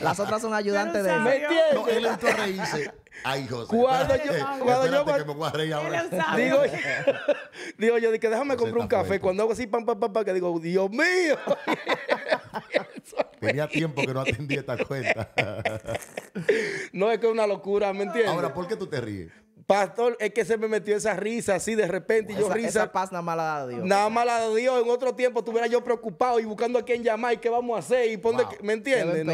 S5: Las otras son ayudantes de él.
S2: ¿Me entiendes?
S1: No, él entró a reírse. Ay, José.
S2: Cuando yo
S1: que me voy a reír ahora.
S2: Digo yo, déjame comprar un café. Cuando hago así, pam, que digo, Dios mío.
S1: Tenía tiempo que no atendí esta cuenta.
S2: No, es que es una locura, ¿me entiendes?
S1: Ahora, ¿por qué tú te ríes?
S2: Pastor, es que se me metió esa risa así de repente y yo risa.
S5: Esa paz nada más la da Dios.
S2: Nada más la da Dios. En otro tiempo estuviera yo preocupado y buscando a quién llamar y qué vamos a hacer y ¿me entiendes?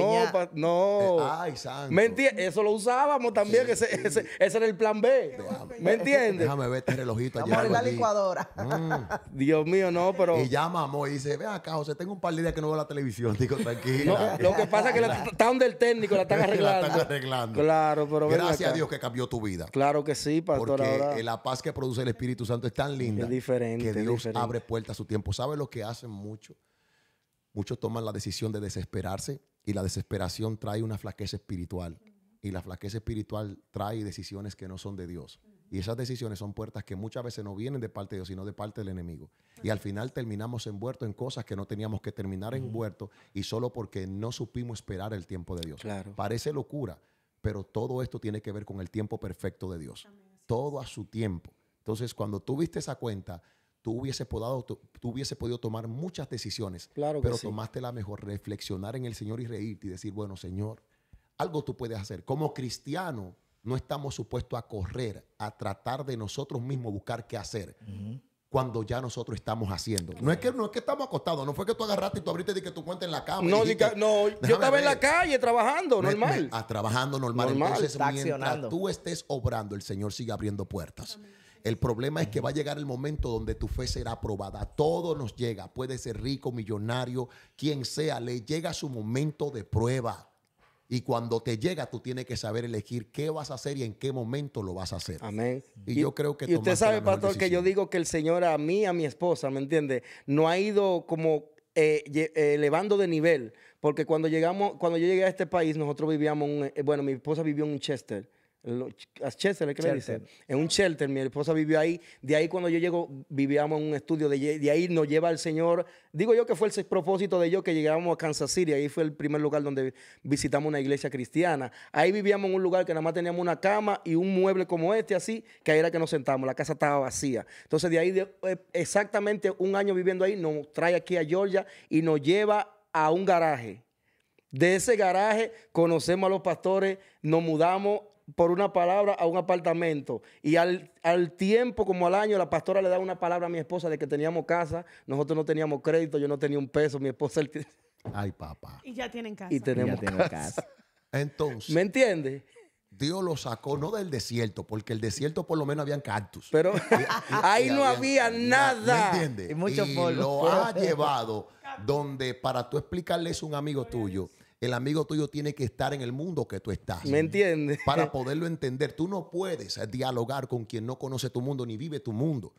S2: No.
S1: Ay, santo.
S2: ¿Me entiendes? Eso lo usábamos también, sí, ese era el plan B. ¿Me entiendes?
S1: Déjame ver este relojito allá.
S5: Vamos a la licuadora.
S2: Dios mío, no, pero...
S1: Y llama a Mo y dice, ven acá, José, tengo un par de días que no veo la televisión. Digo, tranquilo.
S2: No, lo que pasa es que está donde el técnico la están arreglando.
S1: La están arreglando.
S2: Claro, pero
S1: gracias a Dios que cambió tu vida.
S2: Claro que sí, pastor.
S1: Porque la paz que produce el Espíritu Santo es tan linda.
S2: Es diferente.
S1: Que Dios abre puertas a su tiempo. ¿Sabe lo que hacen muchos? Muchos toman la decisión de desesperarse y la desesperación trae una flaqueza espiritual. Y la flaqueza espiritual trae decisiones que no son de Dios. Y esas decisiones son puertas que muchas veces no vienen de parte de Dios, sino de parte del enemigo. Y al final terminamos envueltos en cosas que no teníamos que terminar envueltos y solo porque no supimos esperar el tiempo de Dios. Claro. Parece locura, pero todo esto tiene que ver con el tiempo perfecto de Dios. Todo a su tiempo. Entonces, cuando tú viste esa cuenta, tú hubiese podido tomar muchas decisiones, claro, pero sí, tomaste la mejor, reflexionar en el Señor y reírte y decir, bueno, Señor, algo tú puedes hacer. Como cristiano, no estamos supuestos a correr, a tratar de nosotros mismos buscar qué hacer. Cuando ya nosotros estamos haciendo. No es que estamos acostados. No fue que tú agarraste y tú abriste y que tú cuentes en la cama.
S2: No, yo estaba en la calle trabajando, normal.
S1: Trabajando normal. Entonces, mientras tú estés obrando, el Señor sigue abriendo puertas. Amén. El problema es que va a llegar el momento donde tu fe será aprobada. Todo nos llega. Puede ser rico, millonario, quien sea. Le llega su momento de prueba. Y cuando te llega, tú tienes que saber elegir qué vas a hacer y en qué momento lo vas a hacer.
S2: Amén.
S1: Y yo creo que
S2: y usted
S1: tomaste
S2: sabe,
S1: la mejor
S2: pastor, que yo
S1: decisión.
S2: digo que el Señor a mí, a mi esposa, ¿me entiende? No ha ido como elevando de nivel. Porque cuando yo llegué a este país, nosotros vivíamos, bueno, mi esposa vivió en un Chester. ¿A Chester es que le dice? En un shelter, mi esposa vivió ahí. De ahí cuando yo llego, vivíamos en un estudio. De ahí nos lleva el Señor. Digo yo que fue el propósito de yo que llegamos a Kansas City. Ahí fue el primer lugar donde visitamos una iglesia cristiana. Ahí vivíamos en un lugar que nada más teníamos una cama y un mueble como este, así, que ahí era que nos sentamos. La casa estaba vacía. Entonces de ahí, exactamente un año viviendo ahí, nos trae aquí a Georgia y nos lleva a un garaje. De ese garaje conocemos a los pastores, nos mudamos por una palabra a un apartamento. Y al tiempo, como al año, la pastora le da una palabra a mi esposa de que teníamos casa. Nosotros no teníamos crédito, yo no tenía un peso. Mi esposa...
S1: Ay, papá.
S4: Y ya tienen casa.
S2: Y tenemos
S5: Ya tengo
S2: casa.
S5: casa.
S1: Entonces,
S2: ¿Me entiendes?
S1: Dios lo sacó no del desierto, porque el desierto por lo menos habían cactus.
S2: Pero ahí no había
S1: habían
S2: nada.
S1: ¿Me entiendes?
S5: Y mucho polvo.
S1: Lo ha llevado donde para tú explicarle eso a un amigo tuyo, el amigo tuyo tiene que estar en el mundo que tú estás.
S2: ¿Me entiendes?
S1: Para poderlo entender. Tú no puedes dialogar con quien no conoce tu mundo ni vive tu mundo.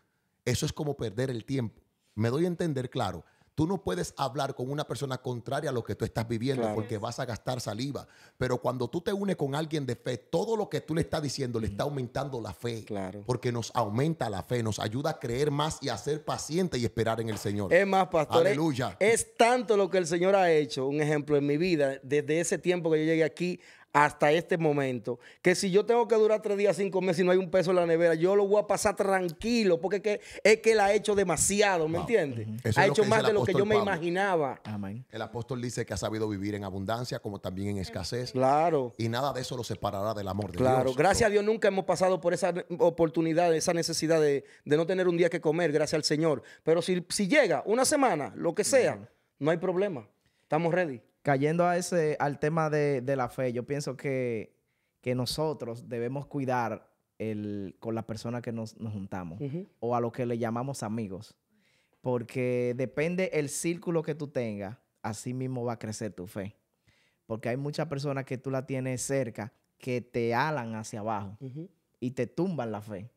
S1: Eso es como perder el tiempo. Me doy a entender, claro. Tú no puedes hablar con una persona contraria a lo que tú estás viviendo
S2: Claro.
S1: porque vas a gastar saliva. Pero cuando tú te unes con alguien de fe, todo lo que tú le estás diciendo le está aumentando la fe.
S2: Claro.
S1: Porque nos aumenta la fe, nos ayuda a creer más y a ser paciente y esperar en el Señor.
S2: Es más, pastor,
S1: Aleluya.
S2: es tanto lo que el Señor ha hecho, un ejemplo en mi vida, desde ese tiempo que yo llegué aquí hasta este momento, que si yo tengo que durar 3 días, 5 meses y no hay un peso en la nevera, yo lo voy a pasar tranquilo, porque es que Él ha hecho demasiado, ¿me entiendes?
S1: Eso
S2: Ha
S1: es lo que
S2: hecho
S1: dice
S2: más
S1: el
S2: de lo que
S1: apóstol
S2: yo me
S1: Pablo.
S2: imaginaba.
S5: Amén.
S1: El apóstol dice que ha sabido vivir en abundancia como también en escasez.
S2: Claro.
S1: Y nada de eso lo separará del amor de
S2: Claro,
S1: Dios.
S2: gracias a Dios nunca hemos pasado por esa oportunidad, esa necesidad de no tener un día que comer, gracias al Señor. Pero si llega una semana, lo que sea, no hay problema. Estamos ready.
S5: Cayendo al tema de la fe, yo pienso que nosotros debemos cuidar con las personas que nos juntamos o a lo que le llamamos amigos. Porque depende el círculo que tú tengas, así mismo va a crecer tu fe. Porque hay muchas personas que tú la tienes cerca que te alan hacia abajo y te tumban la fe.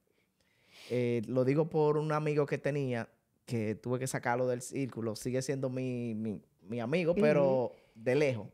S5: Lo digo por un amigo que tenía, que tuve que sacarlo del círculo. Sigue siendo mi amigo, pero de lejos.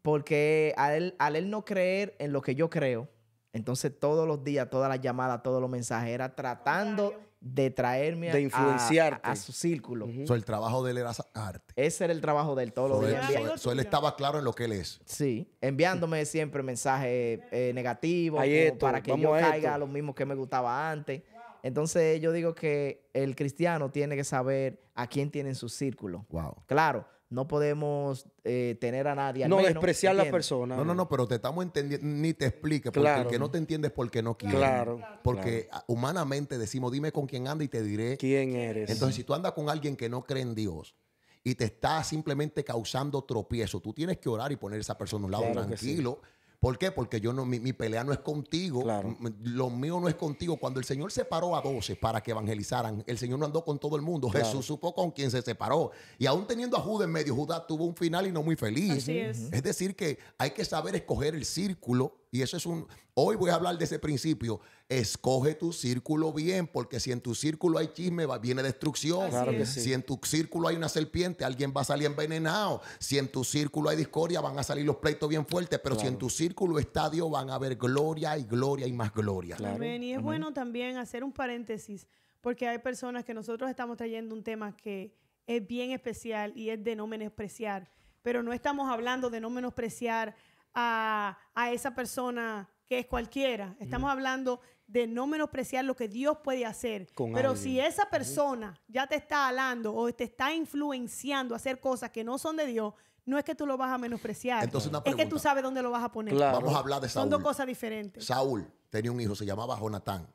S5: Porque al él no creer en lo que yo creo, entonces todos los días, todas las llamadas, todos los mensajes, era tratando de traerme
S2: De influenciarte.
S5: a su círculo.
S1: So, el trabajo de él era sacarte.
S5: Ese era el trabajo de él todos los
S1: So,
S5: días.
S4: amigo
S1: so, él estaba claro en lo que él es.
S5: Sí, enviándome siempre mensajes negativos
S2: Hay
S5: como
S2: esto,
S5: para que
S2: vamos
S5: yo
S2: a
S5: caiga
S2: esto.
S5: a lo mismo que me gustaba antes. Entonces yo digo que el cristiano tiene que saber a quién tiene en su círculo.
S1: Wow.
S5: Claro, no podemos tener a nadie al
S2: No
S5: menos,
S2: despreciar a la
S5: ¿entiendes?
S2: persona.
S1: No, pero te estamos entendiendo, ni te explique, porque
S2: Claro.
S1: el que no te entiende es porque no quiere.
S2: Claro,
S1: Porque humanamente decimos, dime con quién anda y te diré.
S2: ¿Quién eres?
S1: Entonces, si tú andas con alguien que no cree en Dios y te está simplemente causando tropiezo, tú tienes que orar y poner a esa persona a un lado
S2: Claro que
S1: tranquilo. ¿Por qué? Porque mi pelea no es contigo,
S2: Claro.
S1: lo mío no es contigo. Cuando el Señor separó a 12 para que evangelizaran, el Señor no andó con todo el mundo.
S2: Claro.
S1: Jesús supo con quién se separó. Y aún teniendo a Judas en medio, Judas tuvo un final y no muy feliz.
S4: Así es.
S1: Es decir, que hay que saber escoger el círculo. Y eso es hoy voy a hablar de ese principio. Escoge tu círculo bien, porque si en tu círculo hay chisme, viene destrucción.
S2: Claro que
S4: es.
S2: sí.
S1: Si en tu círculo hay una serpiente, alguien va a salir envenenado. Si en tu círculo hay discordia, van a salir los pleitos bien fuertes. Pero si en tu círculo está Dios, van a haber gloria y más gloria.
S4: Amén. Y es bueno también hacer un paréntesis, porque hay personas que nosotros estamos trayendo un tema que es bien especial y es de no menospreciar, pero no estamos hablando de no menospreciar a esa persona que es cualquiera. Estamos hablando de no menospreciar lo que Dios puede hacer.
S2: Con
S4: Pero
S2: alguien.
S4: si esa persona ya te está alando o te está influenciando a hacer cosas que no son de Dios, no es que tú lo vas a menospreciar.
S1: Entonces, una
S4: es que tú
S1: pregunta.
S4: sabes dónde lo vas a poner.
S2: Claro.
S1: Vamos a hablar de
S4: Son
S1: Saúl.
S4: dos cosas diferentes.
S1: Saúl tenía un hijo, se llamaba Jonatán.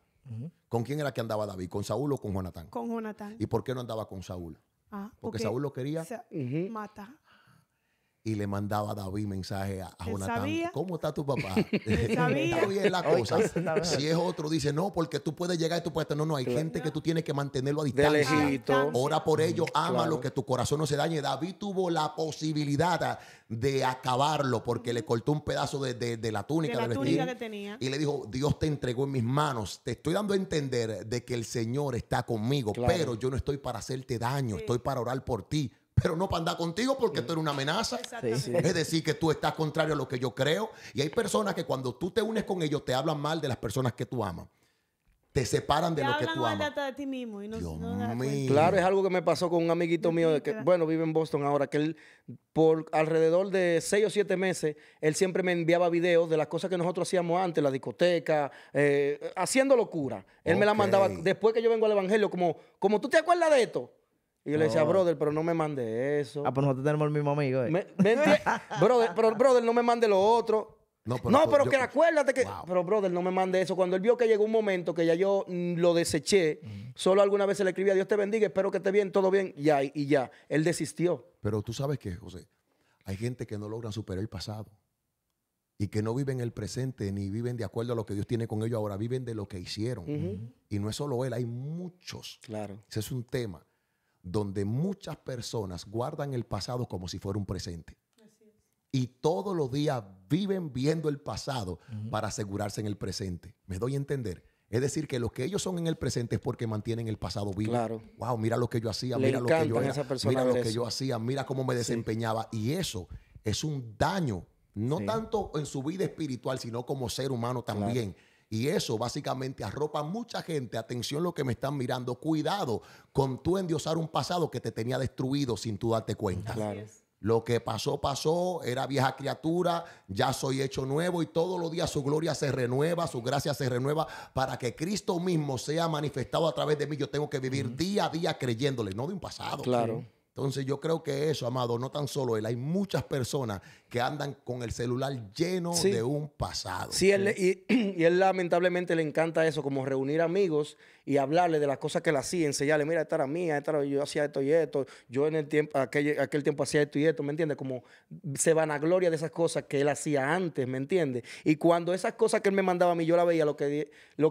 S1: ¿Con quién era que andaba David? ¿Con Saúl o con Jonatán?
S4: Con Jonatán.
S1: ¿Y por qué no andaba con Saúl?
S4: Ah,
S1: Porque Saúl lo quería.
S4: mata.
S1: y le mandaba a David mensaje a
S4: Él
S1: Jonatán.
S4: sabía.
S1: ¿Cómo está tu papá?
S4: sabía.
S1: Está bien la
S5: Oye,
S1: cosa.
S5: está bien.
S1: Si es otro, dice, no, porque tú puedes llegar y tú puedes... No, hay
S2: Claro.
S1: gente que tú tienes que mantenerlo a
S2: De
S1: distancia.
S2: lejito.
S1: Ora por ellos, ámalo,
S2: Claro.
S1: que tu corazón no se dañe. David tuvo la posibilidad de acabarlo porque le cortó un pedazo de la túnica,
S4: De la
S1: del
S4: túnica
S1: vestido,
S4: que tenía.
S1: y le dijo, Dios te entregó en mis manos. Te estoy dando a entender de que el Señor está conmigo,
S2: Claro.
S1: pero yo no estoy para hacerte daño, estoy para orar por ti. Pero no para andar contigo porque tú eres una amenaza.
S4: Exactamente.
S5: Sí.
S1: Es decir, que tú estás contrario a lo que yo creo. Y hay personas que cuando tú te unes con ellos te hablan mal de las personas que tú amas. Te separan de
S4: Te
S1: lo que
S4: hablan
S1: tú
S4: mal
S1: amas.
S4: hasta de ti mismo y no,
S1: Dios
S4: no te das cuenta.
S1: mío.
S2: Claro, es algo que me pasó con un amiguito mío, de que,
S4: Mentira.
S2: bueno, vive en Boston ahora, que él, por alrededor de 6 o 7 meses, él siempre me enviaba videos de las cosas que nosotros hacíamos antes, la discoteca, haciendo locura. Él me la
S1: Ok.
S2: mandaba después que yo vengo al evangelio, como tú te acuerdas de esto. Y yo le decía,
S5: Oh.
S2: brother, pero no me mande eso.
S5: Ah, pues nosotros tenemos el mismo amigo.
S2: Brother, pero brother, no me mande lo otro.
S1: No,
S2: No, pero
S1: yo-
S2: que acuérdate que...
S1: Wow.
S2: Pero, brother, no me mande eso. Cuando él vio que llegó un momento que ya yo lo deseché, solo alguna vez se le escribía, Dios te bendiga, espero que esté bien, todo bien, ya, y ya. Él desistió.
S1: Pero tú sabes que, José, hay gente que no logra superar el pasado y que no viven el presente ni viven de acuerdo a lo que Dios tiene con ellos ahora, viven de lo que hicieron. Y no es solo él, hay muchos.
S2: Claro.
S1: Ese es un tema donde muchas personas guardan el pasado como si fuera un presente. Y todos los días viven viendo el pasado para asegurarse en el presente. ¿Me doy a entender? Es decir, que lo que ellos son en el presente es porque mantienen el pasado vivo.
S2: Claro.
S1: Wow, mira lo que yo hacía,
S2: Le
S1: mira lo que yo
S2: encantan a
S1: era,
S2: esa persona
S1: mira lo
S2: ver
S1: que
S2: eso.
S1: yo hacía, mira cómo me desempeñaba. Y eso es un daño, no
S5: Sí.
S1: tanto en su vida espiritual, sino como ser humano también. Y eso básicamente arropa a mucha gente. Atención lo que me están mirando. Cuidado con tú endiosar un pasado que te tenía destruido sin tú darte cuenta.
S2: Claro.
S1: Lo que pasó, pasó, era vieja criatura, ya soy hecho nuevo y todos los días su gloria se renueva, su gracia se renueva para que Cristo mismo sea manifestado a través de mí. Yo tengo que vivir día a día creyéndole, no de un pasado.
S2: Claro.
S1: Entonces yo creo que eso, amado, no tan solo él, hay muchas personas que andan con el celular lleno
S2: Sí.
S1: de un pasado.
S2: Sí, y él lamentablemente le encanta eso, como reunir amigos y hablarle de las cosas que él hacía, enseñarle, mira, esta era mía, yo hacía esto y esto, yo en el tiempo, aquel tiempo hacía esto y esto, ¿me entiendes? Como se vanagloria de esas cosas que él hacía antes, ¿me entiendes? Y cuando esas cosas que él me mandaba a mí, yo la veía, lo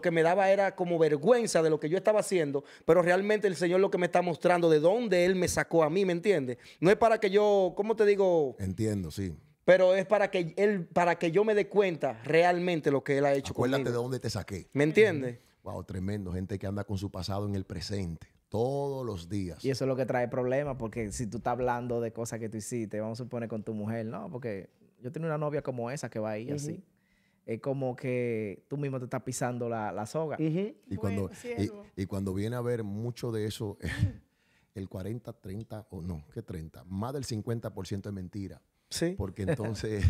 S2: que me daba era como vergüenza de lo que yo estaba haciendo, pero realmente el Señor lo que me está mostrando de dónde Él me sacó a mí, ¿me entiendes? No es para que yo, ¿cómo te digo?
S1: Entiendo, sí.
S2: Pero es para que yo me dé cuenta realmente lo que Él ha hecho
S1: Acuérdate de
S2: conmigo.
S1: dónde te saqué.
S2: ¿Me entiendes?
S1: Wow, tremendo. Gente que anda con su pasado en el presente todos los días.
S5: Y eso es lo que trae problemas, porque si tú estás hablando de cosas que tú hiciste, vamos a suponer con tu mujer, no, porque yo tengo una novia como esa que va ahí así. Es como que tú mismo te estás pisando la soga.
S2: Ujú.
S1: Y cuando,
S4: Bueno, siervo.
S1: y cuando viene a ver mucho de eso, el 40, 30, o no, ¿qué 30? Más del 50% es mentira.
S2: Sí.
S1: Porque entonces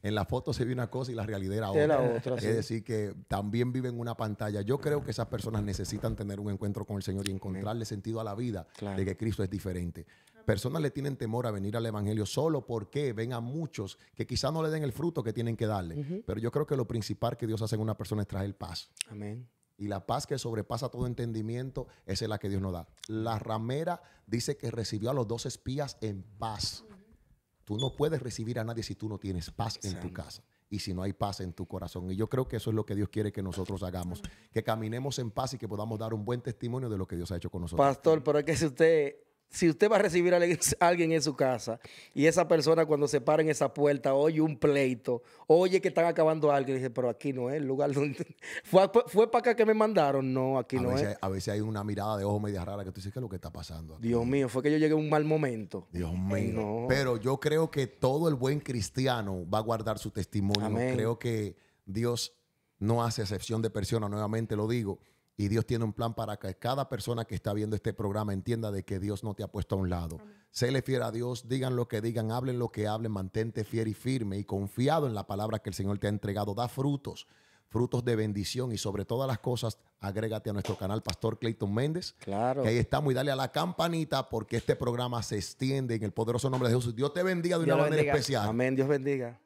S1: en la foto se ve una cosa y la realidad era
S2: Era
S1: otra.
S2: otra,
S1: Es
S2: sí.
S1: decir, que también viven una pantalla. Yo creo que esas personas necesitan tener un encuentro con el Señor y encontrarle sentido a la vida
S2: Claro.
S1: de que Cristo es diferente. Personas le tienen temor a venir al Evangelio solo porque ven a muchos que quizás no le den el fruto que tienen que darle. Pero yo creo que lo principal que Dios hace en una persona es traer paz.
S2: Amén.
S1: Y la paz que sobrepasa todo entendimiento, esa es la que Dios nos da. La ramera dice que recibió a los 2 espías en paz. Tú no puedes recibir a nadie si tú no tienes paz en tu casa y si no hay paz en tu corazón. Y yo creo que eso es lo que Dios quiere que nosotros hagamos. Que caminemos en paz y que podamos dar un buen testimonio de lo que Dios ha hecho con nosotros.
S2: Pastor, pero es que si usted va a recibir a alguien en su casa y esa persona cuando se para en esa puerta oye un pleito, oye que están acabando algo y dice, pero aquí no es el lugar donde... ¿Fue para acá que me mandaron? No, aquí no es.
S1: A veces hay una mirada de ojo media rara que tú dices, ¿qué es lo que está pasando aquí?
S2: Dios mío, fue que yo llegué a un mal momento.
S1: Dios mío.
S2: No.
S1: Pero yo creo que todo el buen cristiano va a guardar su testimonio.
S2: Amén.
S1: Creo que Dios no hace excepción de personas, nuevamente lo digo. Y Dios tiene un plan para que cada persona que está viendo este programa entienda de que Dios no te ha puesto a un lado. Séle fiel a Dios, digan lo que digan, hablen lo que hablen, mantente fiel y firme y confiado en la palabra que el Señor te ha entregado. Da frutos de bendición y sobre todas las cosas, agrégate a nuestro canal Pastor Clayton Méndez.
S2: Claro.
S1: Que ahí estamos y dale a la campanita porque este programa se extiende en el poderoso nombre de Jesús. Dios te bendiga de una
S5: Dios lo
S1: manera
S5: bendiga.
S1: especial.
S2: Amén, Dios bendiga.